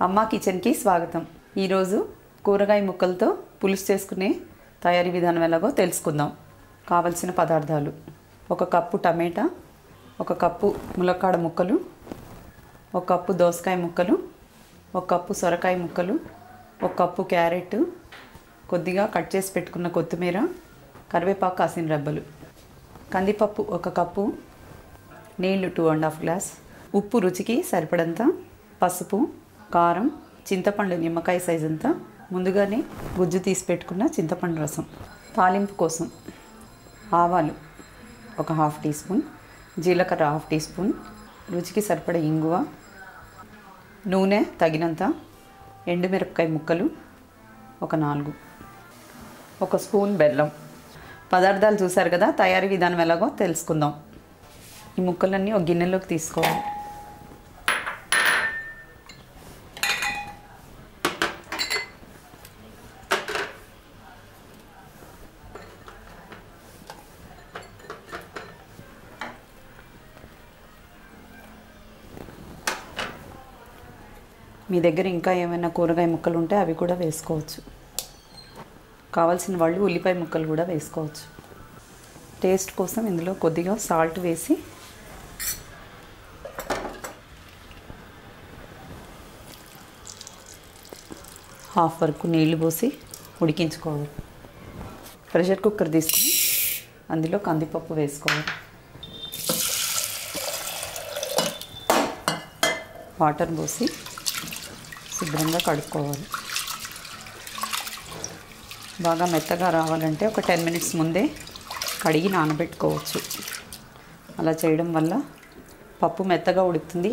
అమ్మ కిచెన్కి స్వాగతం. ఈరోజు కూరగాయ ముక్కలతో పులుసు చేసుకునే తయారీ విధానం ఎలాగో తెలుసుకుందాం. కావలసిన పదార్థాలు: 1 కప్పు టమాటా, 1 కప్పు ములక్కాడ ముక్కలు, 1 కప్పు దోసకాయ ముక్కలు, 1 కప్పు సొరకాయ ముక్కలు, 1 కప్పు క్యారెట్, కొద్దిగా కట్ చేసి పెట్టుకున్న కొత్తిమీర, కరివేపాకు కాసిన రెబ్బలు, కందిపప్పు 1 కప్పు, నీళ్లు 2½ గ్లాస్, ఉప్పు రుచికి సరిపడంత, పసుపు, కారం, చింతపండు నిమ్మకాయ సైజ్ అంతా, ముందుగానే గుజ్జు తీసి పెట్టుకున్న చింతపండు రసం. తాలింపు కోసం ఆవాలు 1/2 టీ స్పూన్, జీలకర్ర 1/2 టీ స్పూన్, రుచికి సరిపడే ఇంగువ, నూనె తగినంత, ఎండుమిరపకాయ ముక్కలు 4, 1 స్పూన్ బెల్లం. పదార్థాలు చూసారు కదా, తయారీ విధానం ఎలాగో తెలుసుకుందాం. ఈ ముక్కలన్నీ ఒక గిన్నెలోకి తీసుకోవాలి. మీ దగ్గర ఇంకా ఏమైనా కూరగాయ ముక్కలు ఉంటే అవి కూడా వేసుకోవచ్చు. కావాల్సిన వాళ్ళు ఉల్లిపాయ ముక్కలు కూడా వేసుకోవచ్చు. టేస్ట్ కోసం ఇందులో కొద్దిగా సాల్ట్ వేసి హాఫ్ వరకు నీళ్లు పోసి ఉడికించుకోవాలి. ప్రెషర్ కుక్కర్ తీసుకుని అందులో కందిపప్పు వేసుకోవాలి. వాటర్ పోసి శుభ్రంగా కడుక్కోవాలి. బాగా మెత్తగా రావాలంటే ఒక 10 మినిట్స్ ముందే కడిగి నానబెట్టుకోవచ్చు. అలా చేయడం వల్ల పప్పు మెత్తగా ఉడుకుతుంది,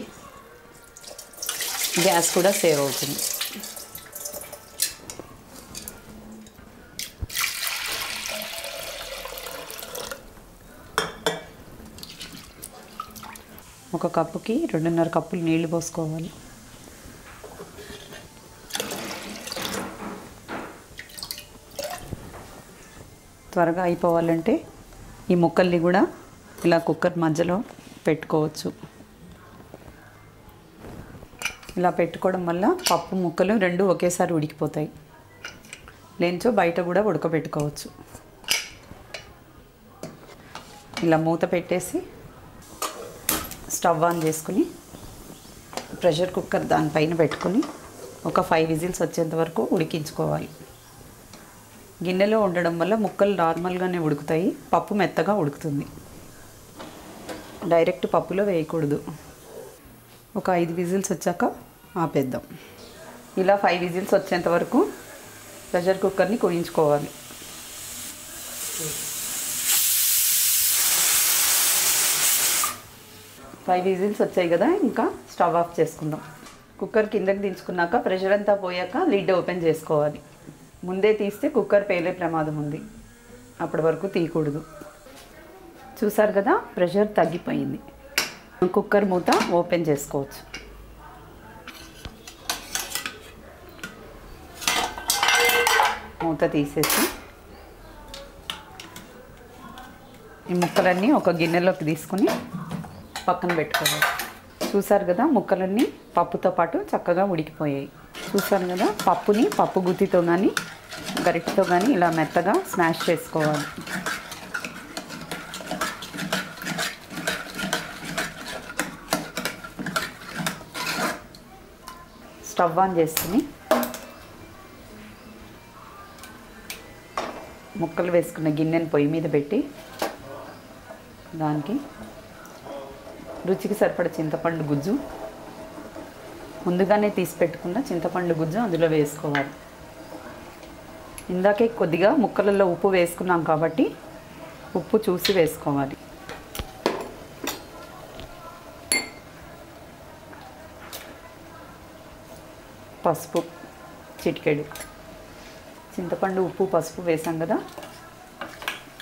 గ్యాస్ కూడా సేవ్ అవుతుంది. ఒక కప్పుకి 2½ కప్పులు నీళ్లు పోసుకోవాలి. త్వరగా అయిపోవాలంటే ఈ ముక్కల్ని కూడా ఇలా కుక్కర్ మధ్యలో పెట్టుకోవచ్చు. ఇలా పెట్టుకోవడం వల్ల పప్పు ముక్కలు 2 ఒకేసారి ఉడికిపోతాయి. లేనిచో బయట కూడా ఉడకబెట్టుకోవచ్చు. ఇలా మూత పెట్టేసి స్టవ్ ఆన్ చేసుకుని ప్రెషర్ కుక్కర్ దానిపైన పెట్టుకుని ఒక 5 విజిల్స్ వచ్చేంత వరకు ఉడికించుకోవాలి. గిన్నెలో ఉండడం వల్ల ముక్కలు నార్మల్గానే ఉడుకుతాయి, పప్పు మెత్తగా ఉడుకుతుంది. డైరెక్ట్ పప్పులో వేయకూడదు. ఒక 5 విజిల్స్ వచ్చాక ఆపేద్దాం. ఇలా 5 విజిల్స్ వచ్చేంత వరకు ప్రెషర్ కుక్కర్ని కోయించుకోవాలి. ఫైవ్ విజిల్స్ వచ్చాయి కదా, ఇంకా స్టవ్ ఆఫ్ చేసుకుందాం. కుక్కర్ కిందకి దించుకున్నాక ప్రెషర్ అంతా పోయాక లిడ్ ఓపెన్ చేసుకోవాలి. ముందే తీస్తే కుక్కర్ పేలే ప్రమాదం ఉంది, అప్పటి వరకు తీయకూడదు. చూసారు కదా, ప్రెషర్ తగ్గిపోయింది. కుక్కర్ మూత ఓపెన్ చేసుకోవచ్చు. మూత తీసేసి ఈ ముక్కలన్నీ ఒక గిన్నెలోకి తీసుకుని పక్కన పెట్టుకోవాలి. చూసారు కదా, ముక్కలన్నీ పప్పుతో పాటు చక్కగా ఉడికిపోయాయి. చూసారు కదా, పప్పుని పప్పు గుత్తితో కానీ గరిటెతో కానీ ఇలా మెత్తగా స్మాష్ చేసుకోవాలి. స్టవ్ ఆన్ చేసుకుని ముక్కలు వేసుకున్న గిన్నెని పొయ్యి మీద పెట్టి దానికి రుచికి సరిపడ చింతపండు గుజ్జు, ముందుగానే తీసి పెట్టుకున్న చింతపండు గుజ్జు అందులో వేసుకోవాలి. ఇందాకే కొద్దిగా ముక్కలలో ఉప్పు వేసుకున్నాం కాబట్టి ఉప్పు చూసి వేసుకోవాలి. పసుపు చిటికెడు. చింతపండు, ఉప్పు, పసుపు వేసాం కదా,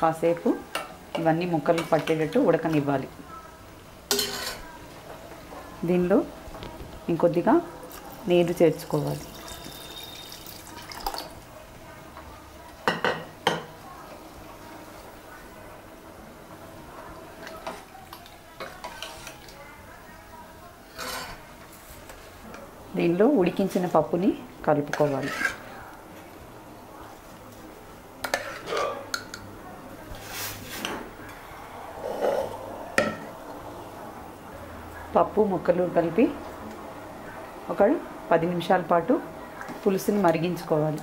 కాసేపు ఇవన్నీ ముక్కలు పట్టేటట్టు ఉడకనివ్వాలి. దీనిలో ఇంకొద్దిగా నీరు చేర్చుకోవాలి. దీనిలో దీంట్లో ఉడికించిన పప్పుని కలుపుకోవాలి. పప్పు ముక్కలు కలిపి ఒక 10 నిమిషాల పాటు పులుసుని మరిగించుకోవాలి.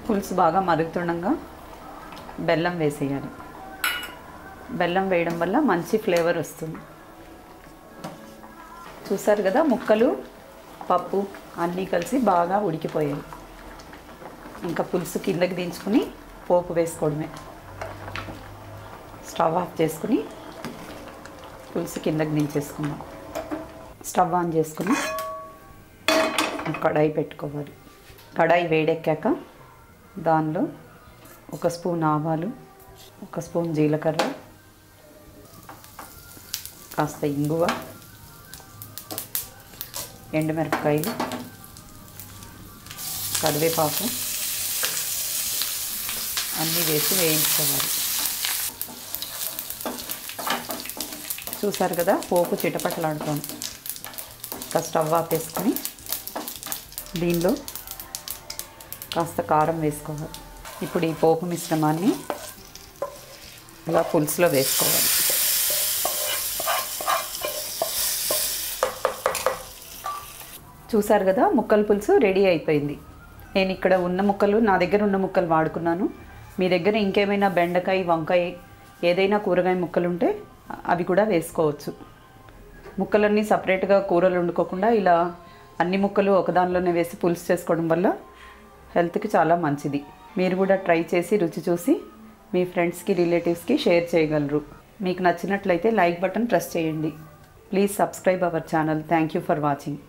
పులుసు బాగా మరుగుతుండగా బెల్లం వేసేయాలి. బెల్లం వేయడం వల్ల మంచి ఫ్లేవర్ వస్తుంది. చూసారు కదా, ముక్కలు పప్పు అన్నీ కలిసి బాగా ఉడికిపోయాయి. ఇంకా పులుసు కిందకి దించుకుని పోపు వేసుకోవడమే. స్టవ్ ఆఫ్ చేసుకుని పులుసు కిందకి దించేసుకుందాం. స్టవ్ ఆన్ చేసుకుని కడాయి పెట్టుకోవాలి. కడాయి వేడెక్కాక దానిలో 1 స్పూన్ ఆవాలు, 1 స్పూన్ జీలకర్ర, కాస్త ఇంగువ, ఎండుమిరపకాయలు, కరివేపాకు అన్నీ వేసి వేయించుకోవాలి. చూసారు కదా, పోపు చిటపటలాడుతోంది. ఇంకా స్టవ్ ఆపేసుకొని దీనిలో కాస్త కారం వేసుకోవాలి. ఇప్పుడు ఈ పోపు మిశ్రమాన్ని ఇలా పులుసులో వేసుకోవాలి. చూసారు కదా, ముక్కల పులుసు రెడీ అయిపోయింది. నేను ఇక్కడ ఉన్న ముక్కలు, నా దగ్గర ఉన్న ముక్కలు వాడుకున్నాను. మీ దగ్గర ఇంకేమైనా బెండకాయ, వంకాయ, ఏదైనా కూరగాయ ముక్కలు ఉంటే అవి కూడా వేసుకోవచ్చు. ముక్కలన్నీ సపరేట్గా కూరలు వండుకోకుండా ఇలా అన్ని ముక్కలు ఒకదానిలోనే వేసి పులుసు చేసుకోవడం వల్ల హెల్త్కి చాలా మంచిది. మీరు కూడా ట్రై చేసి రుచి చూసి మీ ఫ్రెండ్స్కి, రిలేటివ్స్కి షేర్ చేయగలరు. మీకు నచ్చినట్లయితే లైక్ బటన్ ప్రెస్ చేయండి. Please subscribe our channel. Thank you for watching.